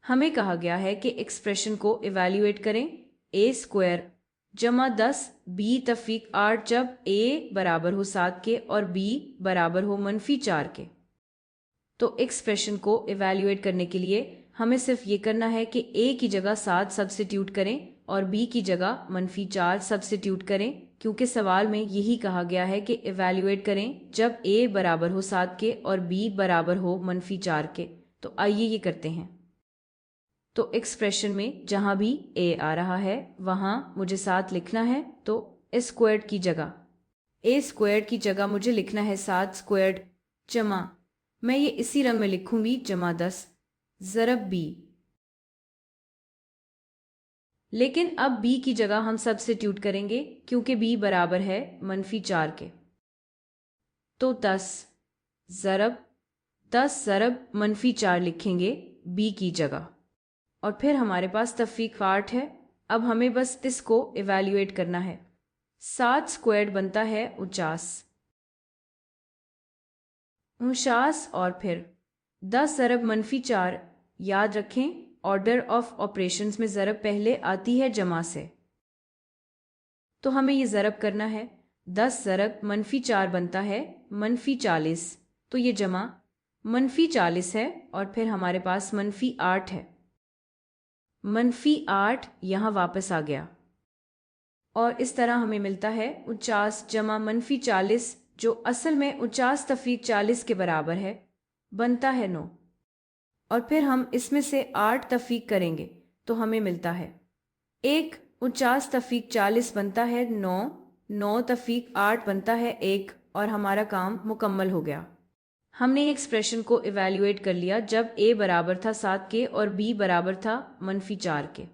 हमें कहा गया है कि एक्सप्रेशन को इवैल्यूएट करें ए स्क्वायर जमा 10 बी तफीक 8 जब ए बराबर हो 7 के और बी बराबर हो -4 के। तो एक्सप्रेशन को इवैल्यूएट करने के लिए हमें सिर्फ ये करना है कि ए की जगह 7 सब्स्टिट्यूट करें और बी की जगह -4 सब्स्टिट्यूट करें, क्योंकि सवाल में यही कहा गया है कि इवैल्यूएट करें जब ए बराबर हो 7 के और बी बराबर हो -4 के। तो आइए ये करते हैं। तो एक्सप्रेशन में जहां भी ए आ रहा है वहां मुझे 7 लिखना है, तो ए स्क्वायर्ड की जगह मुझे लिखना है 7 स्क्वायर्ड जमा, मैं ये इसी रंग में लिखूंगी, जमा 10 ज़रब बी। लेकिन अब b की जगह हम सब्स्टिट्यूट करेंगे क्योंकि b बराबर है -4 के। तो 10 ज़रब -4 लिखेंगे b की जगह, और फिर हमारे पास तफीक 8 है। अब हमें बस इसको इवैल्यूएट करना है। 7 स्क्वायर्ड बनता है 49 और फिर 10 ज़रब -4। याद रखें, ऑर्डर ऑफ ऑपरेशंस में ज़रब पहले आती है जमा से, तो हमें ये ज़रब करना है। 10 ज़रब -4 बनता है -40, तो ये जमा -40 है और फिर हमारे पास -8 है। -8 यहाँ वापस आ गया और इस तरह हमें मिलता है 49 जमा -40, जो असल में 49 तफीक 40 के बराबर है, बनता है 9। और फिर हम इसमें से 8 तफीक करेंगे तो हमें मिलता है 1। 49 तफीक 40 बनता है 9, 9 तफीक 8 बनता है 1 और हमारा काम मुकम्मल हो गया। हमने एक्सप्रेशन को इवैल्यूएट कर लिया जब a बराबर था 7 के और b बराबर था -4 के।